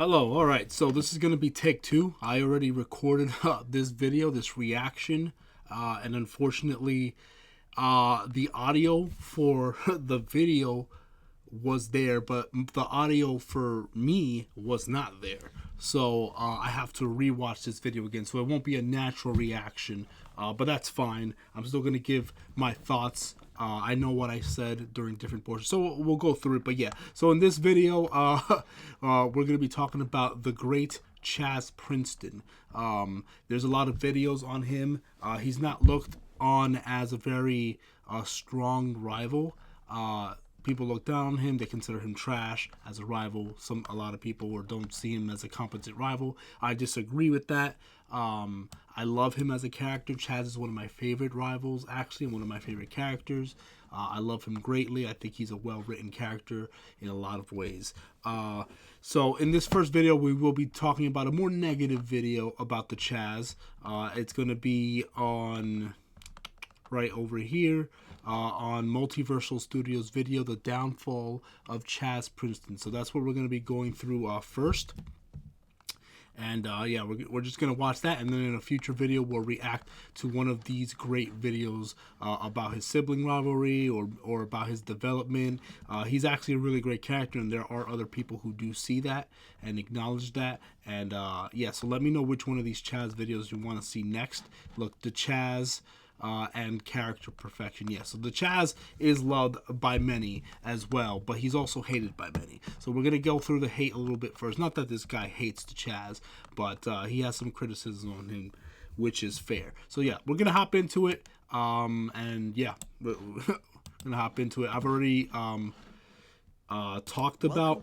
Hello, alright, so this is going to be take two. I already recorded this video, this reaction, and unfortunately, the audio for the video was there, but the audio for me was not there. So I have to rewatch this video again, so it won't be a natural reaction, but that's fine. I'm still going to give my thoughts. I know what I said during different portions, so we'll go through it. But yeah, so in this video, we're going to be talking about the great Chazz Princeton. There's a lot of videos on him. He's not looked on as a very strong rival. People look down on him. They consider him trash as a rival. A lot of people don't see him as a competent rival. I disagree with that. I love him as a character. Chazz is one of my favorite rivals, actually, and one of my favorite characters. I love him greatly. I think he's a well-written character in a lot of ways. So in this first video, we will be talking about a more negative video about the Chazz. It's going to be on right over here. On Multiversal Studios video, The Downfall of Chazz Princeton. So that's what we're going to be going through first. And yeah, we're just going to watch that. And then in a future video, we'll react to one of these great videos about his sibling rivalry or about his development. He's actually a really great character, and there are other people who do see that and acknowledge that. And yeah, so let me know which one of these Chazz videos you want to see next. Look, the Chazz... and character perfection. Yeah, so the Chazz is loved by many as well, but he's also hated by many. So we're going to go through the hate a little bit first. Not that this guy hates the Chazz, but he has some criticism on him, which is fair. So yeah, we're going to hop into it. And yeah, we're going to hop into it. I've already talked about,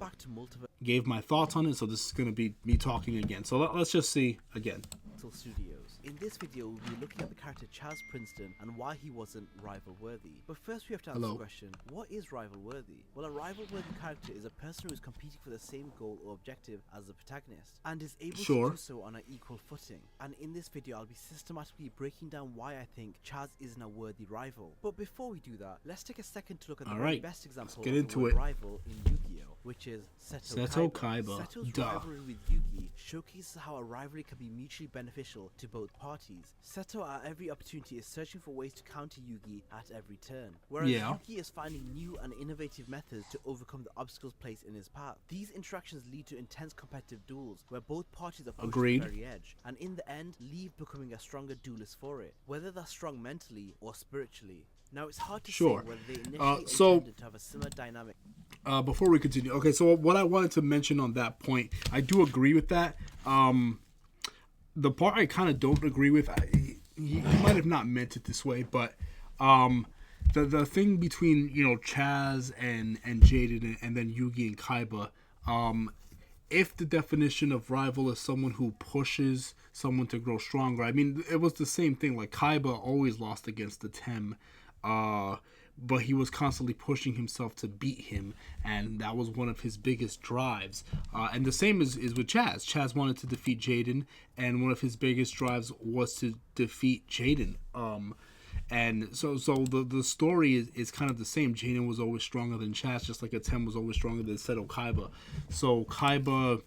gave my thoughts on it, so this is going to be me talking again. So let's just see again. Studios. In this video, we'll be looking at the character Chazz Princeton and why he wasn't rival-worthy. But first we have to answer the question, what is rival-worthy? Well, a rival-worthy character is a person who is competing for the same goal or objective as the protagonist, and is able to do so on an equal footing. And in this video, I'll be systematically breaking down why I think Chazz isn't a worthy rival. But before we do that, let's take a second to look at the very best example of the rival in Yu-Gi-Oh!, which is Seto Kaiba. Seto's rivalry with Yugi showcases how a rivalry can be mutually beneficial to both parties. Seto at every opportunity is searching for ways to counter Yugi at every turn, whereas Yugi is finding new and innovative methods to overcome the obstacles placed in his path. These interactions lead to intense competitive duels where both parties are pushed to the very edge, and in the end leave becoming a stronger duelist for it, whether they're strong mentally or spiritually. Now it's hard to say whether they initially intended to have a similar dynamic. Before we continue, okay, so what I wanted to mention on that point, I do agree with that. The part I kind of don't agree with, he might have not meant it this way, but the thing between, you know, Chazz and Jaden and then Yugi and Kaiba, if the definition of rival is someone who pushes someone to grow stronger, I mean, it was the same thing. Like, Kaiba always lost against the Tem, but he was constantly pushing himself to beat him, and that was one of his biggest drives. And the same is with Chazz. Chazz wanted to defeat Jaden, and one of his biggest drives was to defeat Jaden. And so the story is kind of the same. Jaden was always stronger than Chazz, just like a Tem was always stronger than Seto Kaiba. So Kaiba,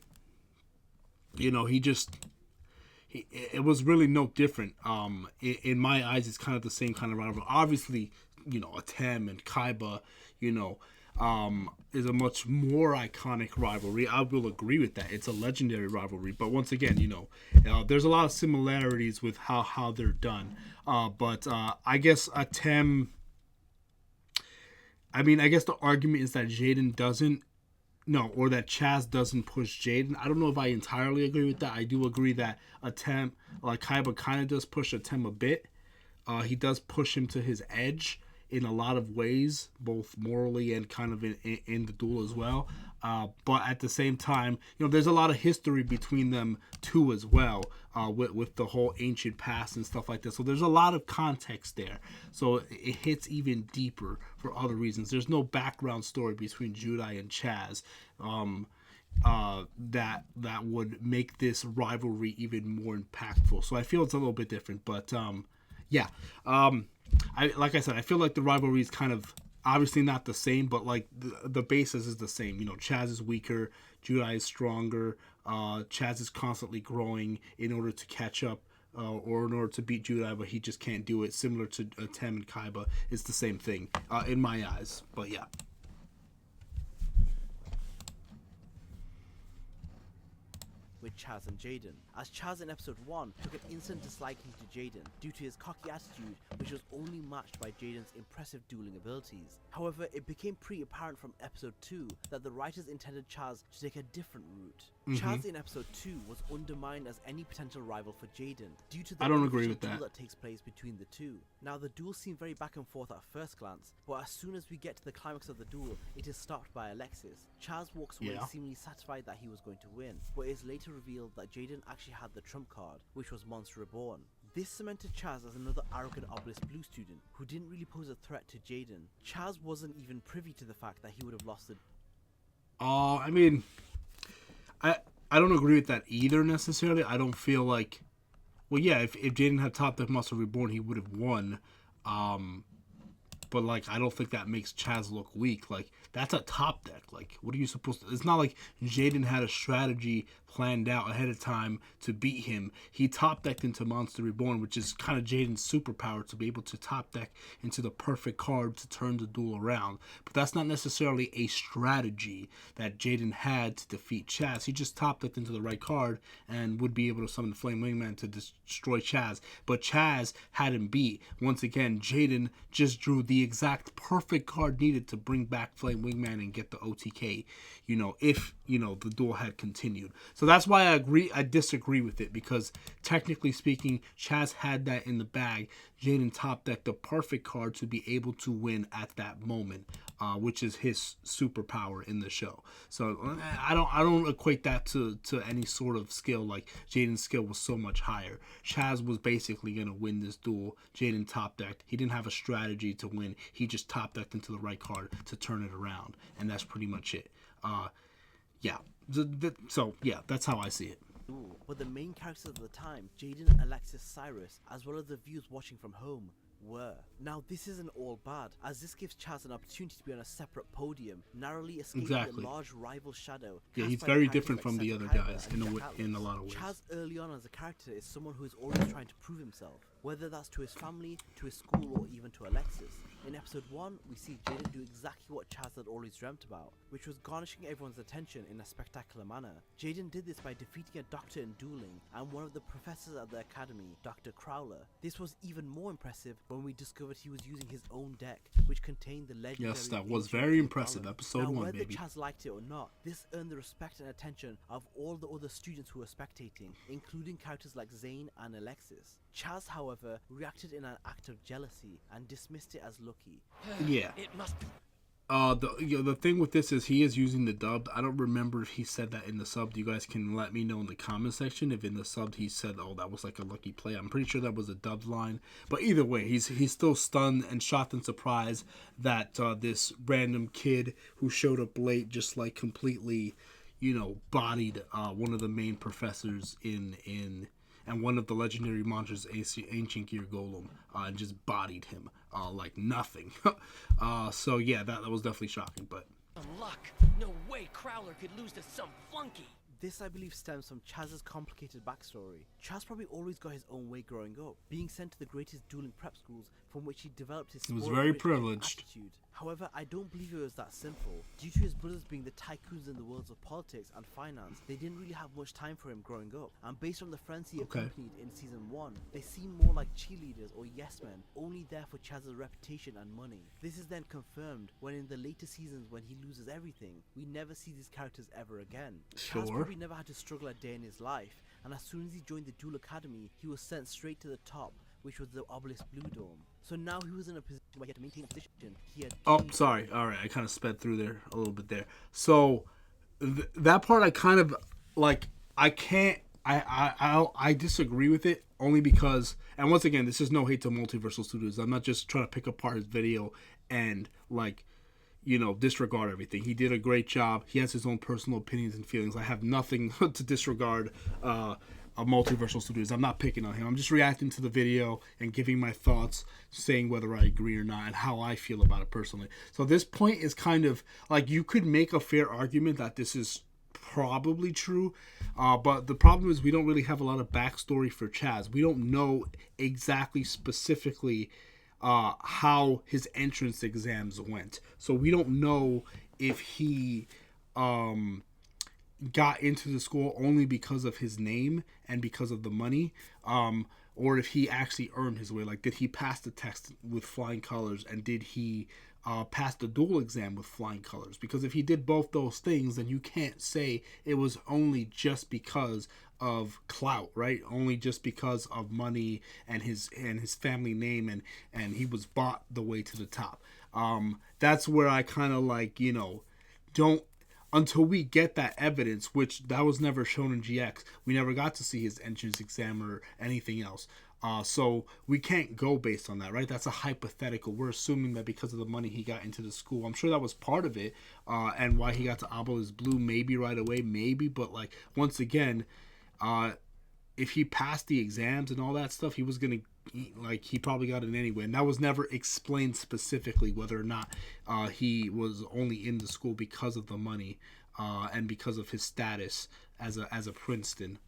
you know, it was really no different. In my eyes, it's kind of the same kind of rivalry. Obviously, you know, a Tem and Kaiba, you know, is a much more iconic rivalry. I will agree with that. It's a legendary rivalry. But once again, you know, there's a lot of similarities with how they're done. But I guess a Tem, I mean, I guess the argument is that Jaden doesn't, no, or that Chazz doesn't push Jaden. I don't know if I entirely agree with that. I do agree that a Tem, like Kaiba, kind of does push a Tem a bit. He does push him to his edge in a lot of ways, both morally and kind of in the duel as well. But at the same time, you know, there's a lot of history between them too as well, with the whole ancient past and stuff like that. So there's a lot of context there. So it hits even deeper for other reasons. There's no background story between Judai and Chazz that would make this rivalry even more impactful. So I feel it's a little bit different, but yeah. Like I said, I feel like the rivalry is kind of obviously not the same, but like the basis is the same. You know, Chazz is weaker, Judai is stronger. Chazz is constantly growing in order to catch up. Or in order to beat Judai, but he just can't do it. Similar to Tem and Kaiba, it's the same thing in my eyes. But yeah. With Chazz and Jaden, as Chazz in episode 1 took an instant disliking to Jaden due to his cocky attitude, which was only matched by Jaden's impressive dueling abilities. However, it became pretty apparent from episode 2 that the writers intended Chazz to take a different route. Chazz in episode 2 was undermined as any potential rival for Jaden due to the duel that takes place between the two. Now, the duel seemed very back and forth at first glance, but as soon as we get to the climax of the duel, it is stopped by Alexis. Chazz walks away seemingly satisfied that he was going to win, but it is later revealed that Jaden actually had the trump card, which was Monster Reborn. This cemented Chazz as another arrogant Obelisk Blue student who didn't really pose a threat to Jaden. Chazz wasn't even privy to the fact that he would have lost the... I mean, I don't agree with that either necessarily. I don't feel like... Well, yeah, if Jaden had top deck Monster Reborn, he would have won. But, like, I don't think that makes Chazz look weak. Like, that's a top deck. Like, what are you supposed to... It's not like Jaden had a strategy planned out ahead of time to beat him. He top decked into Monster Reborn, which is kind of Jaden's superpower, to be able to top deck into the perfect card to turn the duel around. But that's not necessarily a strategy that Jaden had to defeat Chazz. He just top decked into the right card and would be able to summon the Flame Wingman to destroy Chazz. But Chazz had him beat. Once again, Jaden just drew the exact perfect card needed to bring back Flame Wingman and get the OTK, if, the duel had continued. So that's why I disagree with it, because technically speaking, Chazz had that in the bag. Jaden top decked the perfect card to be able to win at that moment, which is his superpower in the show. So I don't equate that to any sort of skill. Like, Jaden's skill was so much higher. Chazz was basically gonna win this duel. Jaden top decked. He didn't have a strategy to win. He just top decked into the right card to turn it around, and that's pretty much it. Yeah. So yeah, that's how I see it. But the main characters of the time, Jaden, Alexis, Cyrus, as well as the viewers watching from home, were. Now, this isn't all bad, as this gives Chazz an opportunity to be on a separate podium, narrowly escaping the large rival shadow. Yeah, he's very different from the other guys in a lot of ways. Chazz early on as a character is someone who is always trying to prove himself, whether that's to his family, to his school, or even to Alexis. In episode 1, we see Jaden do exactly what Chazz had always dreamt about, which was garnishing everyone's attention in a spectacular manner. Jaden did this by defeating a doctor in dueling and one of the professors at the academy, Dr. Crowler. This was even more impressive when we discovered he was using his own deck, which contained the legendary... Yes, that was very impressive. Episode 1, whether baby. Chazz liked it or not, this earned the respect and attention of all the other students who were spectating, including characters like Zane and Alexis. Chazz, however, reacted in an act of jealousy and dismissed it as lucky. Yeah. It must be. The thing with this is he is using the dubbed. I don't remember if he said that in the sub. You guys can let me know in the comment section if in the sub he said, "Oh, that was like a lucky play." I'm pretty sure that was a dubbed line. But either way, he's still stunned and shocked and surprised that this random kid who showed up late just like completely, bodied one of the main professors in and one of the legendary monsters, Ancient Gear Golem, and just bodied him like nothing. So yeah, that was definitely shocking. But Luck. No way Crowler could lose to some flunky. This, I believe, stems from Chazz's complicated backstory. Chazz probably always got his own way growing up, being sent to the greatest dueling prep schools from which he developed his very privileged attitude. However, I don't believe it was that simple. Due to his brothers being the tycoons in the worlds of politics and finance, they didn't really have much time for him growing up. And based on the friends he accompanied in season 1, they seem more like cheerleaders or yes men, only there for Chazz's reputation and money. This is then confirmed when in the later seasons when he loses everything, we never see these characters ever again. Chazz probably never had to struggle a day in his life, and as soon as he joined the Duel Academy, he was sent straight to the top, which was the Obelisk Blue Dome. So now he was in a position where he had to maintain a position. He had sorry. All right, I kind of sped through there a little bit there. So that part I kind of like. I can't. I disagree with it only because, and once again, this is no hate to Multiversal Studios. I'm not just trying to pick apart his video and like, disregard everything. He did a great job. He has his own personal opinions and feelings. I have nothing to disregard of Multiversal Studios. I'm not picking on him. I'm just reacting to the video and giving my thoughts, saying whether I agree or not and how I feel about it personally. So this point is kind of like, you could make a fair argument that this is probably true. But the problem is we don't really have a lot of backstory for Chazz. We don't know exactly specifically how his entrance exams went. So we don't know if he got into the school only because of his name and because of the money, or if he actually earned his way. Like, did he pass the test with flying colors, and did he pass the dual exam with flying colors? Because if he did both those things, then you can't say it was only just because of clout, right? Only just because of money and his family name, and he was bought the way to the top. That's where I kind of like, don't, until we get that evidence, which that was never shown in GX. We never got to see his entrance exam or anything else. So we can't go based on that, right? That's a hypothetical. We're assuming that because of the money he got into the school. I'm sure that was part of it, and why he got to Obelisk Blue maybe right away, maybe. But like, once again, if he passed the exams and all that stuff, he was gonna, like, he probably got it anyway. And that was never explained specifically whether or not he was only in the school because of the money and because of his status as a Princeton.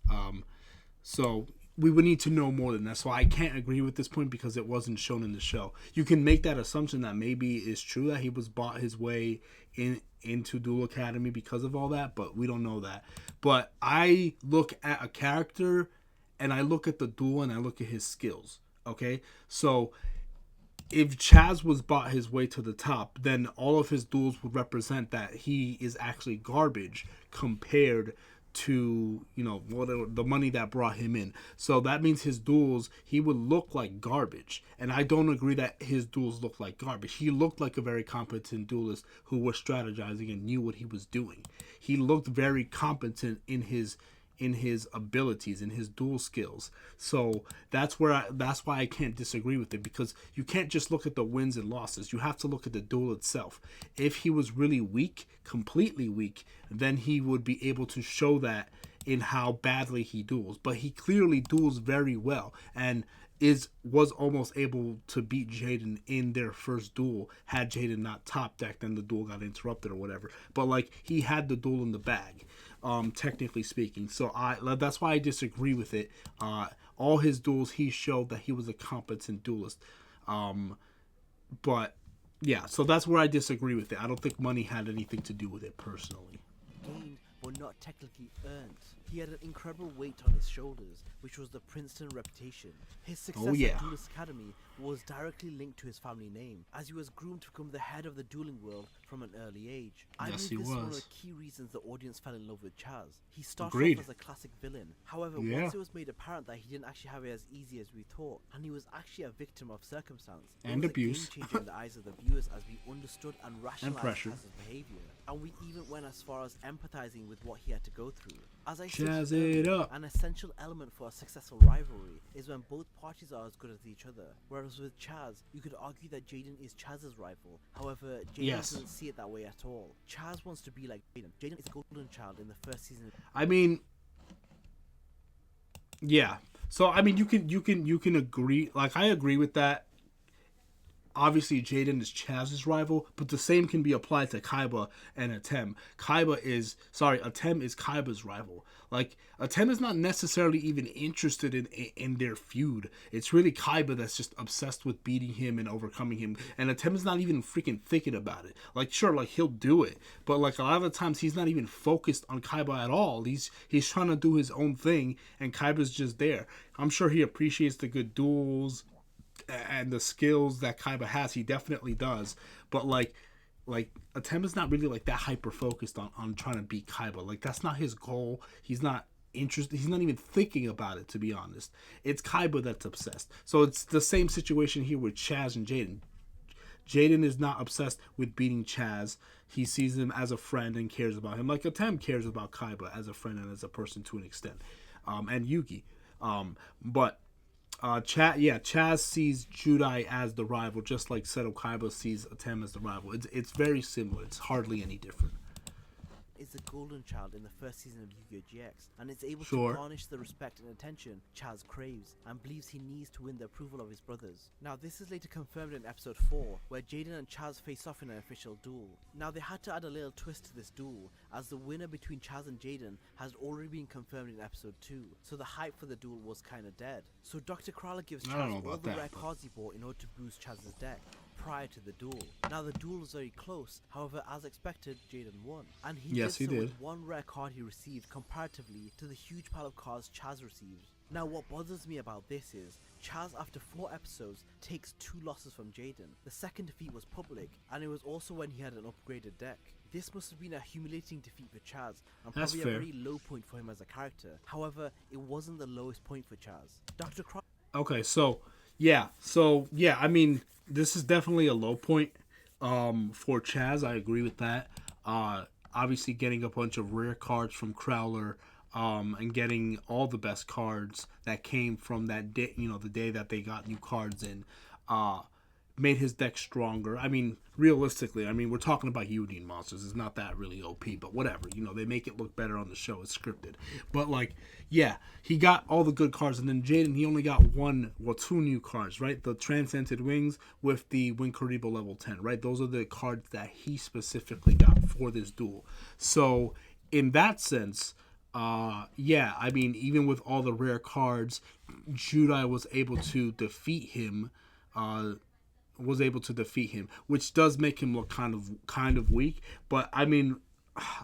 So we would need to know more than that. So I can't agree with this point because it wasn't shown in the show. You can make that assumption that maybe it's true that he was bought his way into Duel Academy because of all that, but we don't know that. But I look at a character and I look at the duel and I look at his skills. Okay, so if Chazz was bought his way to the top, then all of his duels would represent that he is actually garbage compared to, whatever the money that brought him in. So that means his duels, he would look like garbage. And I don't agree that his duels look like garbage. He looked like a very competent duelist who was strategizing and knew what he was doing. He looked very competent in his abilities, in his dual skills. So that's why I can't disagree with it, because you can't just look at the wins and losses. You have to look at the duel itself. If he was really weak, completely weak, then he would be able to show that in how badly he duels. But he clearly duels very well and was almost able to beat Jaden in their first duel. Had Jaden not top decked, then the duel got interrupted or whatever. But like, he had the duel in the bag, technically speaking. So that's why I disagree with it. All his duels, he showed that he was a competent duelist. But yeah, so that's where I disagree with it. I don't think money had anything to do with it personally. Gained, but not technically earned. He had an incredible weight on his shoulders, which was the Princeton reputation. His success at Duelist Academy was directly linked to his family name, as he was groomed to become the head of the dueling world from an early age. I believe this is one of the key reasons the audience fell in love with Chazz. He started off as a classic villain. However, once it was made apparent that he didn't actually have it as easy as we thought, and he was actually a victim of circumstance and abuse, a game changer in the eyes of the viewers as we understood and rationalized Chazz's behavior. And we even went as far as empathizing with what he had to go through. As I said earlier, an essential element for a successful rivalry is when both parties are as good as each other. Whereas with Chazz, you could argue that Jaden is Chazz's rival. However, Jaden doesn't see it that way at all. Chazz wants to be like Jaden. Jaden is a golden child in the first season. I mean, yeah. So I mean, you can agree. Like, I agree with that. Obviously, Jaden is Chazz's rival, but the same can be applied to Kaiba and Atem. Atem is Kaiba's rival. Like, Atem is not necessarily even interested in their feud. It's really Kaiba that's just obsessed with beating him and overcoming him. And Atem is not even freaking thinking about it. Like, sure, like, he'll do it, but like, a lot of the times he's not even focused on Kaiba at all. He's trying to do his own thing, and Kaiba's just there. I'm sure he appreciates the good duels and the skills that Kaiba has. He definitely does, but like Atem is not really like that hyper focused on trying to beat Kaiba. Like, that's not his goal. He's not interested. He's not even thinking about it, to be honest. It's Kaiba that's obsessed. So it's the same situation here with Chazz and Jaden. Jaden is not obsessed with beating Chazz. He sees him as a friend and cares about him, like Atem cares about Kaiba as a friend and as a person to an extent, and Yugi. But Chazz sees Judai as the rival, just like Seto Kaiba sees Atem as the rival. It's very similar. It's hardly any different. Is the golden child in the first season of Yu-Gi-Oh! GX, and is able Sure. to garnish the respect and attention Chazz craves, and believes he needs to win the approval of his brothers. Now this is later confirmed in episode 4, where Jaden and Chazz face off in an official duel. Now they had to add a little twist to this duel, as the winner between Chazz and Jaden has already been confirmed in episode 2, so the hype for the duel was kinda dead. So Dr. Crowler gives I don't know Chazz all about the that, rare but- cards he bought in order to boost Chazz's deck prior to the duel. Now the duel was very close, however as expected Jaden won, and he Yes, he did so did. with one rare card he received comparatively to the huge pile of cards Chazz received. Now what bothers me about this is, Chazz after 4 episodes takes 2 losses from Jaden. The second defeat was public, and it was also when he had an upgraded deck. This must have been a humiliating defeat for Chazz, and That's probably fair. a very low point for him as a character. However, it wasn't the lowest point for Chazz. Dr. Crow Okay, so yeah, I mean, this is definitely a low point for Chazz. I agree with that. Obviously, getting a bunch of rare cards from Crowler, and getting all the best cards that came from that day, the day that they got new cards in, made his deck stronger. I mean, realistically, we're talking about Udine monsters. It's not that really OP, but whatever. They make it look better on the show. It's scripted. But, yeah, he got all the good cards, and then Jaden, he only got 2 new cards, right? The Transcended Wings with the Winkaribo level 10, right? Those are the cards that he specifically got for this duel. So, in that sense, even with all the rare cards, Judai was able to defeat him, which does make him look kind of weak. But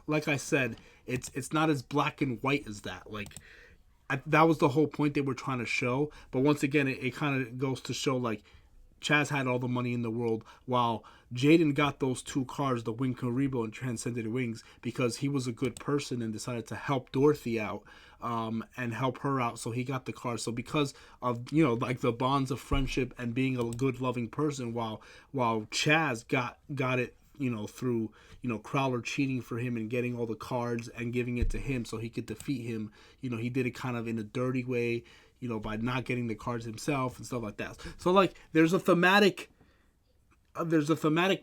like I said, it's not as black and white as that. That was the whole point they were trying to show. But once again, it kind of goes to show Chazz had all the money in the world, while Jaden got those 2 cards, the Winkaribo and Transcended Wings, because he was a good person and decided to help Dorothy out, and help her out, so he got the cards. So because of, the bonds of friendship and being a good, loving person, while Chazz got it, through, Crowler cheating for him and getting all the cards and giving it to him so he could defeat him, he did it kind of in a dirty way, by not getting the cards himself and stuff like that. So there's a thematic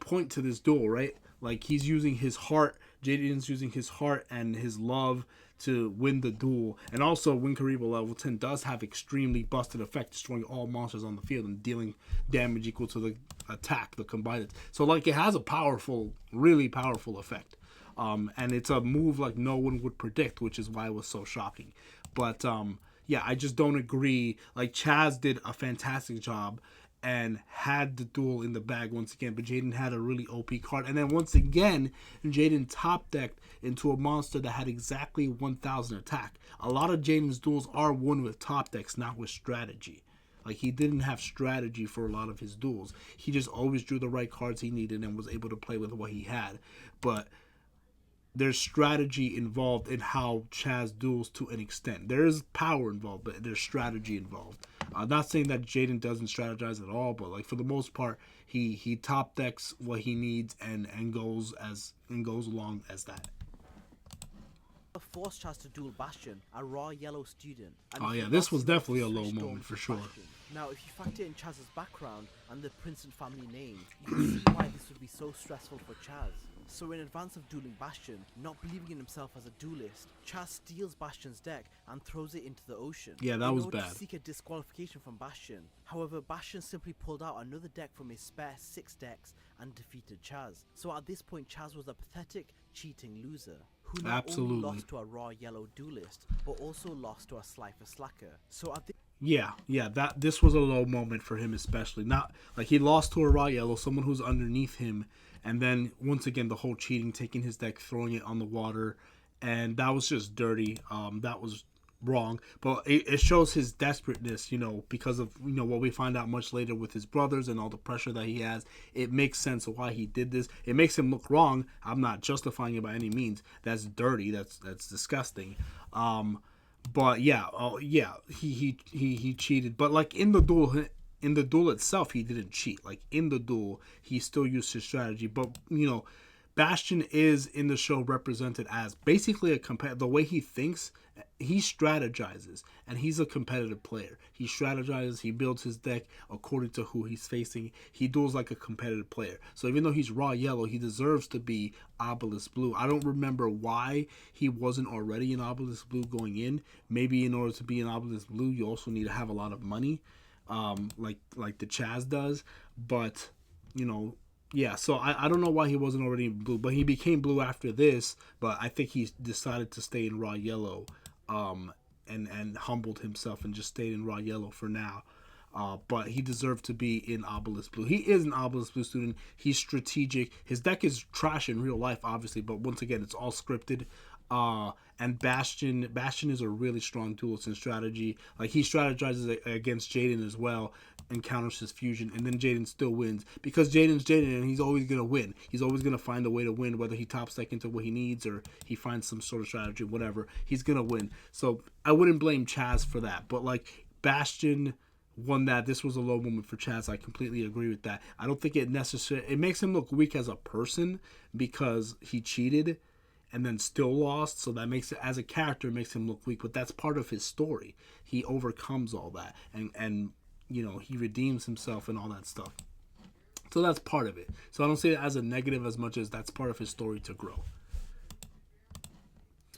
point to this duel, right? He's using his heart, Jaden's using his heart and his love to win the duel. And also Winkaribo level 10 does have extremely busted effect, destroying all monsters on the field and dealing damage equal to the attack, the combined. So it has a really powerful effect. And it's a move no one would predict, which is why it was so shocking. But I just don't agree. Chazz did a fantastic job and had the duel in the bag once again, but Jaden had a really OP card. And then once again, Jaden top decked into a monster that had exactly 1,000 attack. A lot of Jaden's duels are won with top decks, not with strategy. He didn't have strategy for a lot of his duels. He just always drew the right cards he needed and was able to play with what he had. But there's strategy involved in how Chazz duels to an extent. There is power involved, but there's strategy involved. I'm not saying that Jaden doesn't strategize at all, but for the most part, he top decks what he needs and goes along as that. forced Chazz to duel Bastion, a raw yellow student. And Oh he yeah, this lost was him definitely a to low switch moment Storm for to sure. Bastion. Now, if you factor in Chazz's background and the Princeton family name, you can see why this would be so stressful for Chazz. So in advance of dueling Bastion, not believing in himself as a duelist, Chazz steals Bastion's deck and throws it into the ocean. Yeah, that was in order bad. to seek a disqualification from Bastion. However, Bastion simply pulled out another deck from his spare 6 decks and defeated Chazz. So at this point, Chazz was a pathetic, cheating loser, who not only lost to a raw yellow duelist, but also lost to a Slifer Slacker. So at this Yeah, this was a low moment for him, especially. Not like he lost to a raw yellow, someone who's underneath him, and then once again the whole cheating, taking his deck, throwing it on the water, and that was just dirty. That was wrong, but it shows his desperateness, because of what we find out much later with his brothers and all the pressure that he has. It makes sense of why he did this. It makes him look wrong. I'm not justifying it by any means. That's dirty. That's disgusting. But he cheated. But like in the duel itself, he didn't cheat. Like in the duel, he still used his strategy. But Bastion is in the show represented as basically the way he thinks, he strategizes, and he's a competitive player. He strategizes, he builds his deck according to who he's facing. He duels like a competitive player. So even though he's raw yellow, he deserves to be Obelisk Blue. I don't remember why he wasn't already an Obelisk Blue going in. Maybe in order to be an Obelisk Blue, you also need to have a lot of money, like the Chazz does. But, yeah, so I don't know why he wasn't already in blue, but he became blue after this. But I think he decided to stay in raw yellow, and humbled himself and just stayed in raw yellow for now. But he deserved to be in Obelisk Blue. He is an Obelisk Blue student. He's strategic. His deck is trash in real life, obviously, but once again, it's all scripted. And Bastion is a really strong duelist in strategy. Like, he strategizes against Jaden as well and counters his fusion, and then Jaden still wins because Jaden's Jaden, and he's always gonna win. He's always gonna find a way to win, whether he top deck into what he needs or he finds some sort of strategy, whatever. He's gonna win. So I wouldn't blame Chazz for that. But like, Bastion won that. This was a low moment for Chazz. I completely agree with that. I don't think it makes him look weak as a person because he cheated and then still lost, so that makes it, as a character, makes him look weak, but that's part of his story. He overcomes all that, and he redeems himself and all that stuff. So that's part of it. So I don't see it as a negative as much as that's part of his story to grow.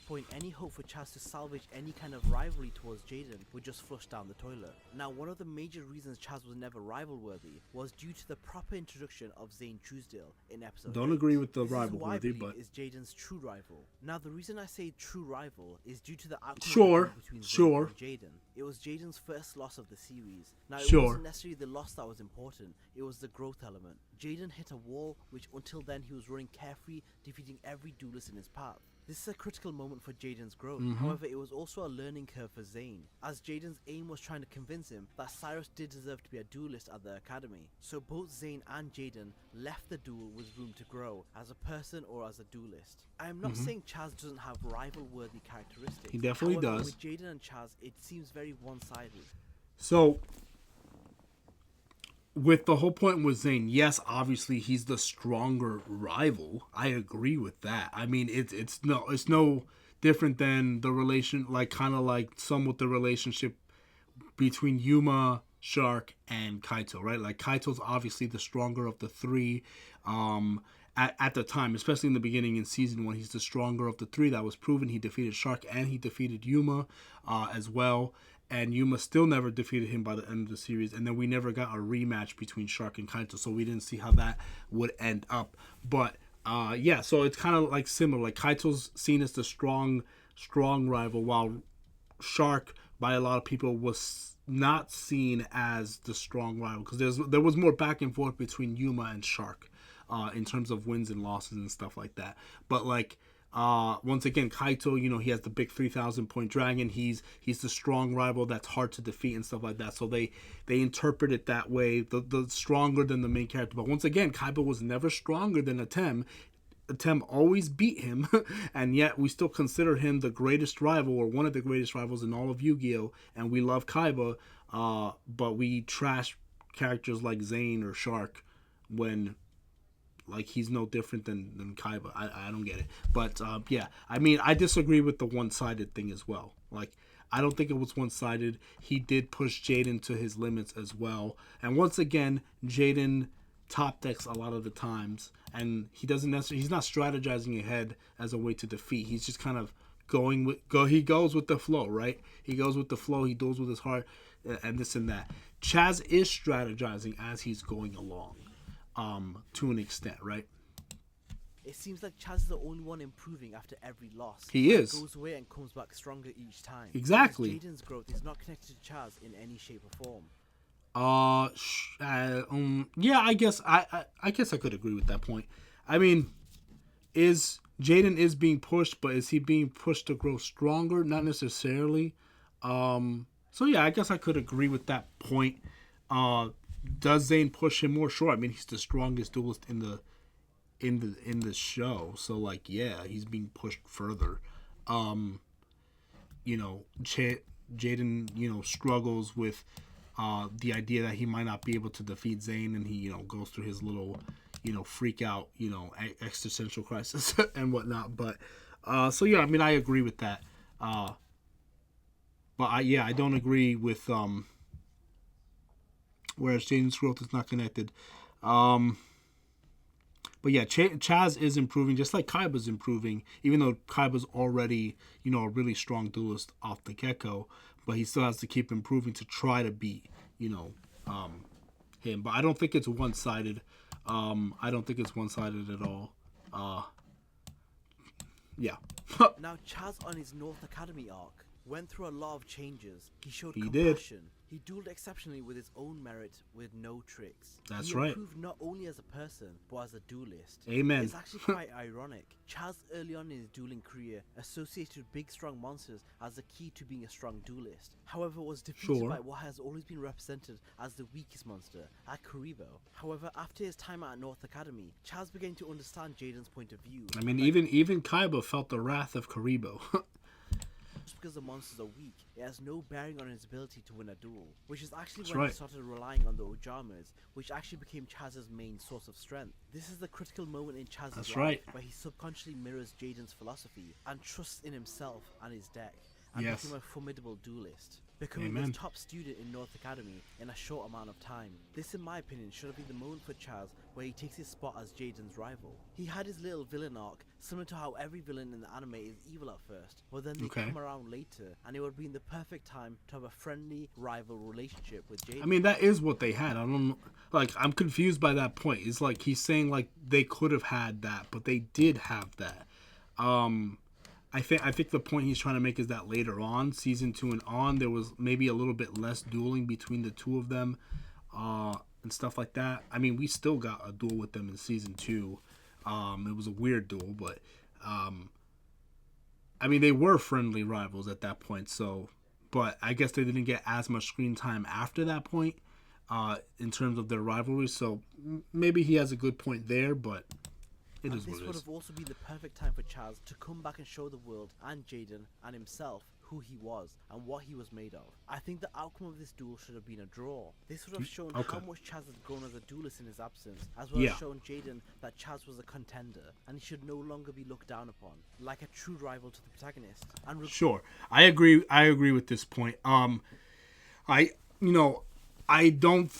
Point, any hope for Chazz to salvage any kind of rivalry towards Jaden would just flush down the toilet. Now, one of the major reasons Chazz was never rival-worthy was due to the proper introduction of Zane Truesdale in episode 8. Agree with the this rival-worthy, but is Jaden's true rival. Now, the reason I say true rival is due to the outcome between Zane and Jaden. It was Jaden's first loss of the series. Now, it wasn't necessarily the loss that was important, it was the growth element. Jaden hit a wall which until then he was running carefree, defeating every duelist in his path. This is a critical moment for Jaden's growth. However, it was also a learning curve for Zane, as Jaden's aim was trying to convince him that Cyrus did deserve to be a duelist at the academy. So both Zane and Jaden left the duel with room to grow as a person or as a duelist. I am not saying Chazz doesn't have rival-worthy characteristics. He definitely does. With Jaden and Chazz, it seems very one-sided. So, with the whole point with Zane, yes, obviously he's the stronger rival. I agree with that. I mean, it's no different than the relation, like kind of like somewhat the relationship between Yuma, Shark, and Kaito, right? Like, Kaito's obviously the stronger of the three. At the time, especially in the beginning in season 1, he's the stronger of the three. That was proven. He defeated Shark and he defeated Yuma as well. And Yuma still never defeated him by the end of the series. And then we never got a rematch between Shark and Kaito, so we didn't see how that would end up. But, yeah, so it's kind of like similar. Like, Kaito's seen as the strong rival, while Shark, by a lot of people, was not seen as the strong rival. Because there was more back and forth between Yuma and Shark in terms of wins and losses and stuff like that. But, like, once again, Kaito, he has the big 3,000 point dragon. He's the strong rival that's hard to defeat and stuff like that. So they interpret it that way, the stronger than the main character. But once again, Kaiba was never stronger than Atem. Atem always beat him, and yet we still consider him the greatest rival, or one of the greatest rivals in all of Yu-Gi-Oh! And we love Kaiba, but we trash characters like Zane or Shark when, like, he's no different than Kaiba. I don't get it. But, yeah, I mean, I disagree with the one-sided thing as well. Like, I don't think it was one-sided. He did push Jaden to his limits as well. And once again, Jaden top decks a lot of the times. And he doesn't necessarily, he's not strategizing ahead as a way to defeat. He's just kind of he goes with the flow, right? He goes with the flow. He duels with his heart and this and that. Chazz is strategizing as he's going along. To an extent, right? It seems like Chazz is the only one improving after every loss. He is. Goes away and comes back stronger each time. Exactly. Jaden's growth is not connected to Chazz in any shape or form. Yeah, I guess I guess I could agree with that point. I mean, Jaden is being pushed, but is he being pushed to grow stronger? Not necessarily. So yeah, I guess I could agree with that point. Does Zane push him more? Sure. I mean, he's the strongest duelist in the show. So, like, yeah, he's being pushed further. Jaden, struggles with the idea that he might not be able to defeat Zane, and he, goes through his little, freak out, existential crisis and whatnot. But so yeah, I mean, I agree with that. But I don't agree with whereas Jaden's growth is not connected. But yeah, Chazz is improving, just like Kaiba's improving, even though Kaiba's already, a really strong duelist off the get-go, but he still has to keep improving to try to beat, him. But I don't think it's one-sided. I don't think it's one-sided at all. Yeah. Now, Chazz on his North Academy arc went through a lot of changes. He showed He compassion. did. He dueled exceptionally with his own merit, with no tricks. That's he right. improved not only as a person, but as a duelist. Amen. It's actually quite ironic. Chazz early on in his dueling career associated big strong monsters as the key to being a strong duelist. However, was defeated by what has always been represented as the weakest monster, at Kuribo. However, after his time at North Academy, Chazz began to understand Jaden's point of view. I mean, even Kaiba felt the wrath of Kuribo. Just because the monsters are weak, it has no bearing on his ability to win a duel, which is actually That's when right. he started relying on the Ojamas, which actually became Chazz's main source of strength. This is the critical moment in Chazz's That's life right. where he subconsciously mirrors Jaden's philosophy and trusts in himself and his deck, and Yes. became a formidable duelist, becoming Amen. the top student in North Academy in a short amount of time. This, in my opinion, should have been the moment for Chazz where he takes his spot as Jaden's rival. He had his little villain arc, similar to how every villain in the anime is evil at first, but then they come around later, and it would have been the perfect time to have a friendly rival relationship with Jaden. I mean, that is what they had. I don't I'm confused by that point. It's like he's saying like they could have had that, but they did have that. I think the point he's trying to make is that later on, season 2 and on, there was maybe a little bit less dueling between the two of them, and stuff like that. I mean, we still got a duel with them in season 2. It was a weird duel, but I mean, they were friendly rivals at that point. So, but I guess they didn't get as much screen time after that point, in terms of their rivalry. So maybe he has a good point there, but. And this would have also been the perfect time for Chazz to come back and show the world and Jaden and himself who he was and what he was made of. I think the outcome of this duel should have been a draw. This would have shown how much Chazz had grown as a duelist in his absence, as well as shown Jaden that Chazz was a contender and he should no longer be looked down upon, like a true rival to the protagonist. And sure, I agree with this point. I don't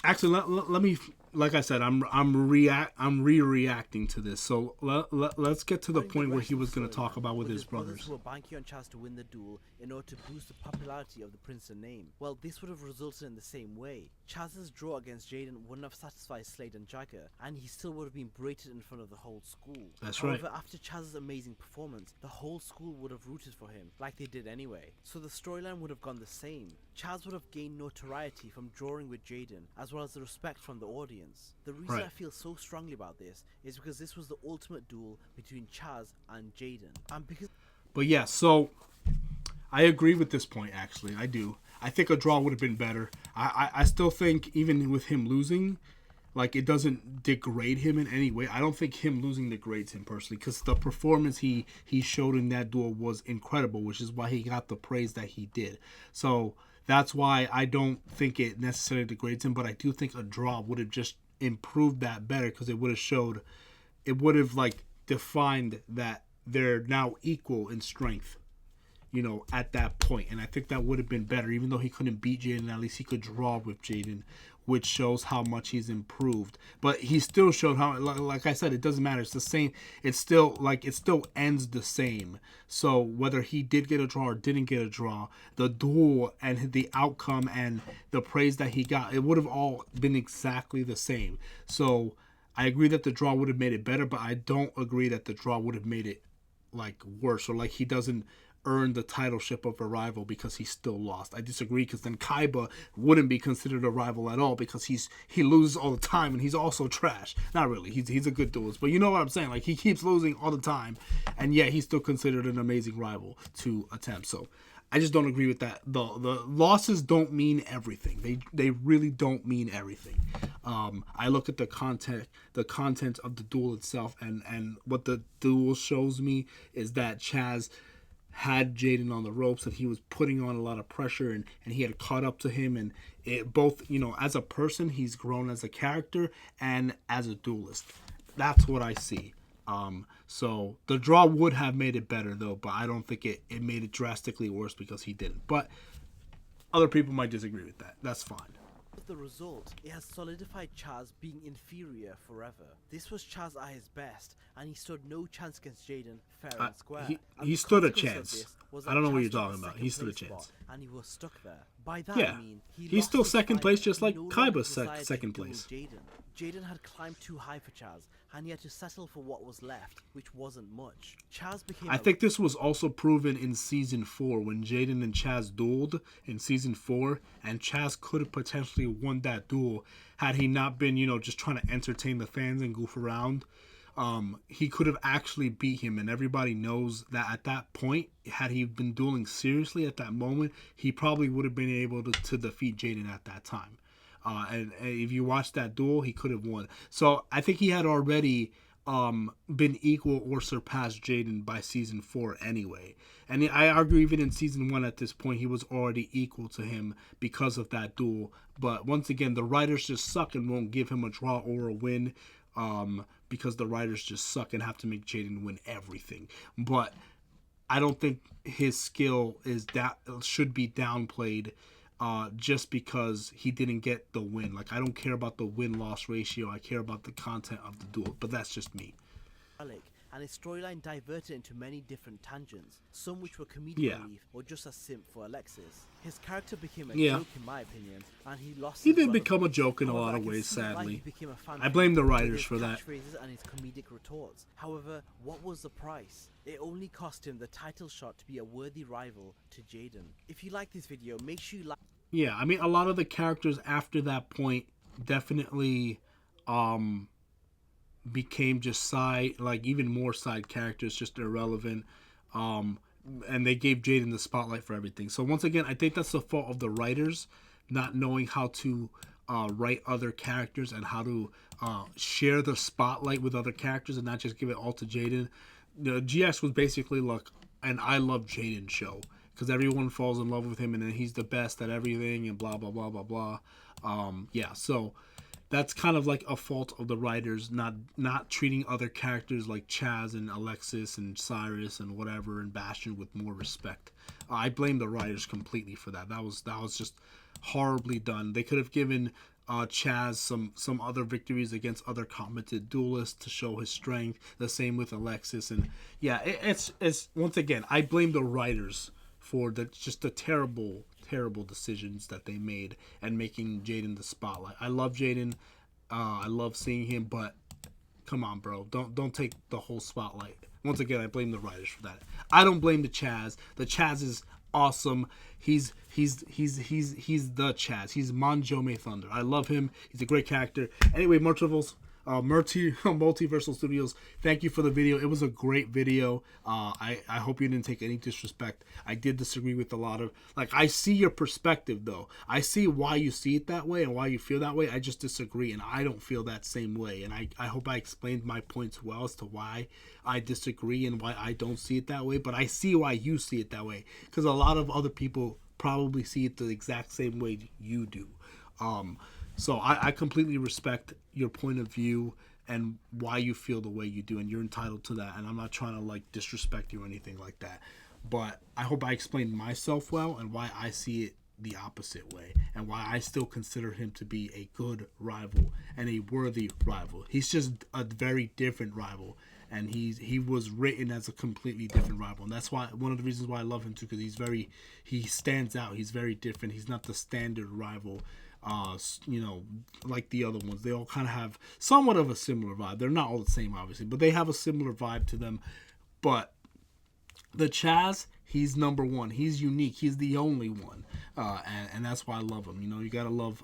actually let me. Like I said, I'm re-reacting to this. So let's get to the point where he was going to talk about with his brothers. Who were banking on Chazz to win the duel in order to boost the popularity of the Princeton name. Well, this would have resulted in the same way. Chazz's draw against Jaden wouldn't have satisfied Slade and Jagger, and he still would have been berated in front of the whole school. That's However, right. after Chazz's amazing performance, the whole school would have rooted for him, like they did anyway. So the storyline would have gone the same. Chazz would have gained notoriety from drawing with Jaden, as well as the respect from the audience. The reason I feel so strongly about this is because this was the ultimate duel between Chazz and Jaden. But yeah, so I agree with this point, actually. I do. I think a draw would have been better. I still think even with him losing, like, it doesn't degrade him in any way. I don't think him losing degrades him personally, because the performance he showed in that duel was incredible, which is why he got the praise that he did. So that's why I don't think it necessarily degrades him, but I do think a draw would have just improved that better, because it would have like defined that they're now equal in strength, at that point. And I think that would have been better. Even though he couldn't beat Jaden, at least he could draw with Jaden, which shows how much he's improved. But he still showed how, like I said, it doesn't matter. It's the same. It still ends the same. So whether he did get a draw or didn't get a draw, the duel and the outcome and the praise that he got, it would have all been exactly the same. So I agree that the draw would have made it better, but I don't agree that the draw would have made it like worse, or like he doesn't earn the titleship of a rival because he still lost. I disagree, because then Kaiba wouldn't be considered a rival at all, because he loses all the time and he's also trash. Not really. He's a good duelist, but you know what I'm saying? Like, he keeps losing all the time, and yet he's still considered an amazing rival to attempt. So I just don't agree with that. The losses don't mean everything. They really don't mean everything. I look at the content of the duel itself, and what the duel shows me is that Chazz had Jaden on the ropes, and he was putting on a lot of pressure, and he had caught up to him, and it both, you know, as a person, he's grown as a character and as a duelist. That's what I see. So the draw would have made it better though, but I don't think it made it drastically worse because he didn't. But other people might disagree with that. That's fine. The result, it has solidified Chazz being inferior forever. This was Chazz at his best, and he stood no chance against Jaden fair and square. He stood a chance. I don't know what you're talking about. He stood a chance. And he was stuck there. By that Yeah, I mean, he's still second place, just like Kaiba's second place. Jaden had climbed too high for Chazz, and he had to settle for what was left, which wasn't much. Chazz became. I think this was also proven in season 4 when Jaden and Chazz dueled in season 4, and Chazz could have potentially won that duel had he not been, you know, just trying to entertain the fans and goof around. He could have actually beat him, and everybody knows that at that point, had he been dueling seriously at that moment, he probably would have been able to defeat Jaden at that time. And if you watch that duel, he could have won. So I think he had already been equal or surpassed Jaden by season 4 anyway. And I argue even in season 1 at this point, he was already equal to him because of that duel. But once again, the writers just suck and won't give him a draw or a win because the writers just suck and have to make Jaden win everything. But I don't think his skill should be downplayed just because he didn't get the win. Like, I don't care about the win-loss ratio. I care about the content of the duel. But that's just me. And his storyline diverted into many different tangents, some which were comedic relief or just a simp for Alexis. His character became a joke in my opinion, and he lost. He did become a joke in a lot of ways, sadly. I blame the writers for that. And his comedic retorts. However, what was the price? It only cost him the title shot to be a worthy rival to Jaden. If you like this video, make sure you like. Yeah, I mean, a lot of the characters after that point definitely became just even more side characters, just irrelevant. And they gave Jaden the spotlight for everything. So once again, I think that's the fault of the writers, not knowing how to write other characters and how to share the spotlight with other characters and not just give it all to Jaden. GX was basically like an I Love Jaden show, because everyone falls in love with him and then he's the best at everything and blah, blah, blah, blah, blah. Yeah, so that's kind of like a fault of the writers, not treating other characters like Chazz and Alexis and Cyrus and whatever and Bastion with more respect. I blame the writers completely for that. That was just horribly done. They could have given Chazz some other victories against other competent duelists to show his strength. The same with Alexis, and yeah, it's once again, I blame the writers for the terrible decisions that they made and making Jaden the spotlight. I love Jaden. I love seeing him, but come on, bro. Don't take the whole spotlight. Once again, I blame the writers for that. I don't blame the Chazz. The Chazz is awesome. He's the Chazz. He's Manjome Thunder. I love him. He's a great character. Anyway, Multiversal Studios, thank you for the video. It was a great video. I hope you didn't take any disrespect. I did disagree with a lot of, I see your perspective though. I see why you see it that way and why you feel that way. I just disagree, and I don't feel that same way. And I hope I explained my points well as to why I disagree and why I don't see it that way. But I see why you see it that way, because a lot of other people probably see it the exact same way you do. So I completely respect your point of view and why you feel the way you do, and you're entitled to that. And I'm not trying to disrespect you or anything like that. But I hope I explained myself well and why I see it the opposite way and why I still consider him to be a good rival and a worthy rival. He's just a very different rival, and he was written as a completely different rival, and that's why one of the reasons why I love him too, because he stands out. He's very different. He's not the standard rival. Like the other ones. They all kind of have somewhat of a similar vibe. They're not all the same, obviously, but they have a similar vibe to them. But the Chazz, he's number one. He's unique. He's the only one, and that's why I love him. You gotta love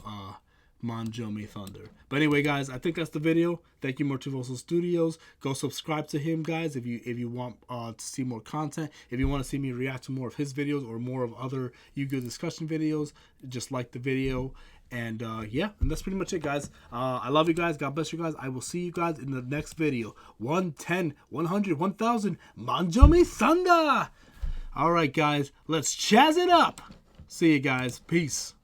Manjome Thunder. But anyway, guys, I think that's the video. Thank you, Multiversal Studios. Go subscribe to him, guys, if you want to see more content. If you want to see me react to more of his videos or more of other Yu-Gi-Oh! Discussion videos, just like the video. And yeah, and that's pretty much it, guys. I love you guys. God bless you guys. I will see you guys in the next video. 110, 100, 1000. Manjome Thunder. All right, guys, let's chazz it up. See you guys. Peace.